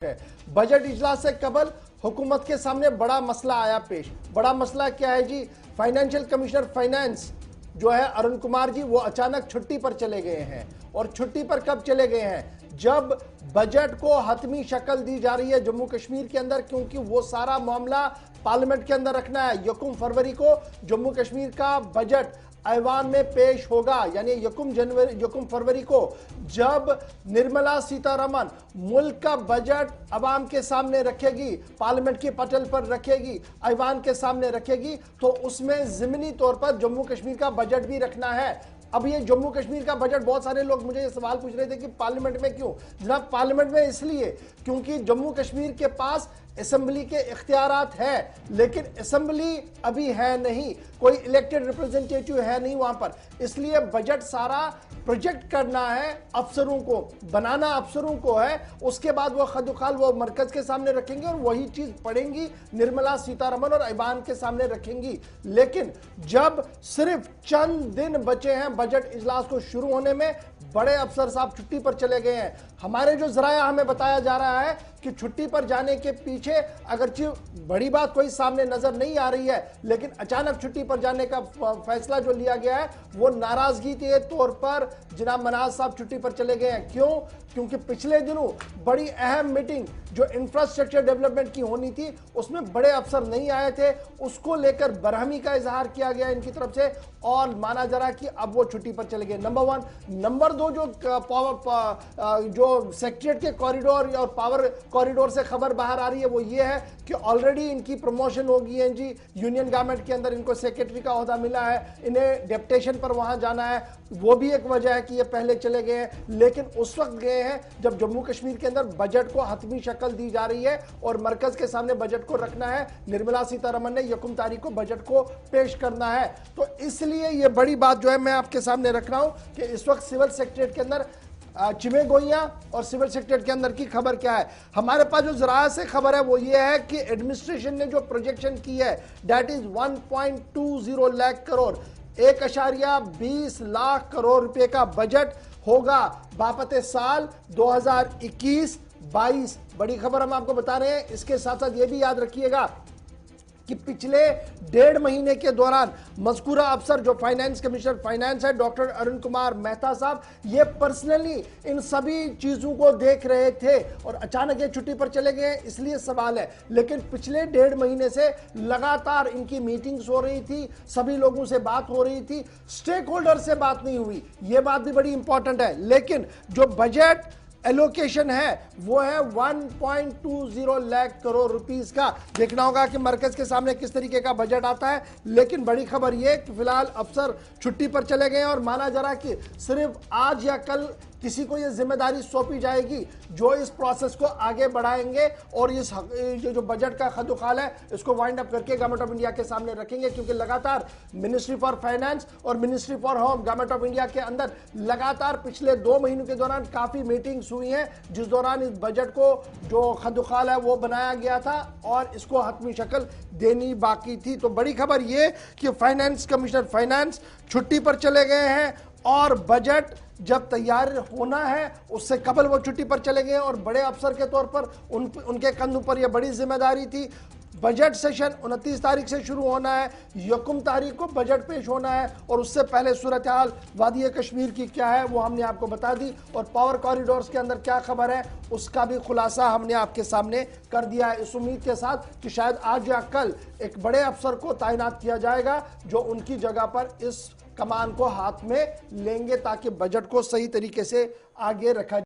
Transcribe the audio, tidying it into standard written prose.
है। बजट इजलास से कबल हुकूमत के सामने बड़ा मसला आया पेश। बड़ा मसला क्या है जी? फाइनेंशियल कमिश्नर फाइनेंस जो है अरुण कुमार जी, वो अचानक छुट्टी पर चले गए हैं। और छुट्टी पर कब चले गए हैं? जब बजट को हतमी शक्ल दी जा रही है जम्मू कश्मीर के अंदर, क्योंकि वो सारा मामला पार्लियामेंट के अंदर रखना है। 1 फरवरी को जम्मू कश्मीर का बजट ऐवान में पेश होगा, यानी 1 फरवरी को जब निर्मला सीतारमन मुल्क का बजट अवाम के सामने रखेगी, पार्लियामेंट की पटल पर रखेगी, ऐवान के सामने रखेगी, तो उसमें ज़मीनी तौर पर जम्मू कश्मीर का बजट भी रखना है। अब ये जम्मू कश्मीर का बजट, बहुत सारे लोग मुझे ये सवाल पूछ रहे थे कि पार्लियामेंट में क्यों? जनाब, पार्लियामेंट में इसलिए क्योंकि जम्मू कश्मीर के पास असेंबली के इख्तियारात है, लेकिन असेंबली अभी है नहीं, कोई इलेक्टेड रिप्रेजेंटेटिव है नहीं वहां पर। इसलिए बजट सारा प्रोजेक्ट करना है, अफसरों को बनाना अफसरों को है। उसके बाद वो खदुखाल वो मरकज के सामने रखेंगे और वही चीज पढ़ेंगी, निर्मला सीतारमन और ऐवान के सामने रखेंगी। लेकिन जब सिर्फ चंद दिन बचे हैं बजट इजलास को शुरू होने में, बड़े अफसर साहब छुट्टी पर चले गए हैं। हमारे जो जराया हमें बताया जा रहा है कि छुट्टी पर जाने के पीछे अगरचे बड़ी बात कोई सामने नजर नहीं आ रही है, लेकिन अचानक छुट्टी पर जाने का फैसला जो लिया गया है वो नाराजगी के तौर पर जनाब मनाज साहब छुट्टी पर चले गए हैं। क्यों? क्योंकि पिछले दिनों बड़ी अहम मीटिंग जो इंफ्रास्ट्रक्चर डेवलपमेंट की होनी थी, उसमें बड़े अफसर नहीं आए थे। उसको लेकर बरहमी का इजहार किया गया इनकी तरफ से और माना जा रहा कि अब वो छुट्टी पर चले गए। नंबर 1। नंबर 2, जो सेक्रेटरीट के कॉरिडोर और पावर कॉरिडोर से खबर बाहर आ रही है वो ये है कि ऑलरेडी इनकी प्रमोशन हो गई है जी, यूनियन गवर्नमेंट के अंदर इनको सेक्रेटरी का ओहदा मिला है, इन्हें डेप्यूटेशन पर वहां जाना है। वो भी एक वजह है कि ये पहले चले गए हैं, लेकिन उस वक्त गए हैं जब जम्मू कश्मीर के अंदर बजट को हतमी शक्ल दी जा रही है और मरकज के सामने बजट को रखना है। निर्मला सीतारमन ने 1 तारीख को बजट को पेश करना है। तो इसलिए ये बड़ी बात जो है मैं आपके सामने रख रहा हूं कि इस वक्त सिविल सेक्रेटरीट के अंदर चिमे गोइयां और सिविल सेक्रेटरीट के अंदर की खबर क्या है। हमारे पास जो जरा से खबर है वो ये है कि एडमिनिस्ट्रेशन ने जो प्रोजेक्शन की है दैट इज 1.20 लाख करोड़, 1.20 लाख करोड़ रुपए का बजट होगा बापते साल 2021-22। बड़ी खबर हम आपको बता रहे हैं। इसके साथ साथ ये भी याद रखिएगा कि पिछले 1.5 महीने के दौरान मज़कूरा अफसर जो फाइनेंस कमिश्नर फाइनेंस है डॉक्टर अरुण कुमार मेहता साहब, ये पर्सनली इन सभी चीजों को देख रहे थे और अचानक ये छुट्टी पर चले गए, इसलिए सवाल है। लेकिन पिछले 1.5 महीने से लगातार इनकी मीटिंग्स हो रही थी, सभी लोगों से बात हो रही थी, स्टेक होल्डर से बात नहीं हुई। ये बात भी बड़ी इंपॉर्टेंट है। लेकिन जो बजट एलोकेशन है वो है 1.20 लाख करोड़ रुपीस का। देखना होगा कि मरकज के सामने किस तरीके का बजट आता है। लेकिन बड़ी खबर यह कि फिलहाल अफसर छुट्टी पर चले गए और माना जा रहा कि सिर्फ आज या कल किसी को यह जिम्मेदारी सौंपी जाएगी जो इस प्रोसेस को आगे बढ़ाएंगे और इस जो बजट का खदुखाल है इसको वाइंड अप करके गवर्नमेंट ऑफ इंडिया के सामने रखेंगे। क्योंकि लगातार मिनिस्ट्री फॉर फाइनेंस और ministry for home government of India के अंदर लगातार पिछले 2 महीनों के दौरान काफी मीटिंग्स हुई हैं, जिस दौरान इस बजट को जो खदुखाल है वो बनाया गया था और इसको हतमी शक्ल देनी बाकी थी। तो बड़ी खबर यह कि फाइनेंस कमिश्नर फाइनेंस छुट्टी पर चले गए हैं और बजट जब तैयार होना है उससे कबल वो छुट्टी पर चले गए और बड़े अफसर के तौर पर उनके कंधों पर यह बड़ी जिम्मेदारी थी। बजट सेशन 29 तारीख से शुरू होना है, 1 तारीख को बजट पेश होना है और उससे पहले सूरत हाल वादी कश्मीर की क्या है वो हमने आपको बता दी और पावर कॉरिडोर्स के अंदर क्या खबर है उसका भी खुलासा हमने आपके सामने कर दिया है, इस उम्मीद के साथ कि शायद आज या कल एक बड़े अफसर को तैनात किया जाएगा जो उनकी जगह पर इस कमान को हाथ में लेंगे ताकि बजट को सही तरीके से आगे रखा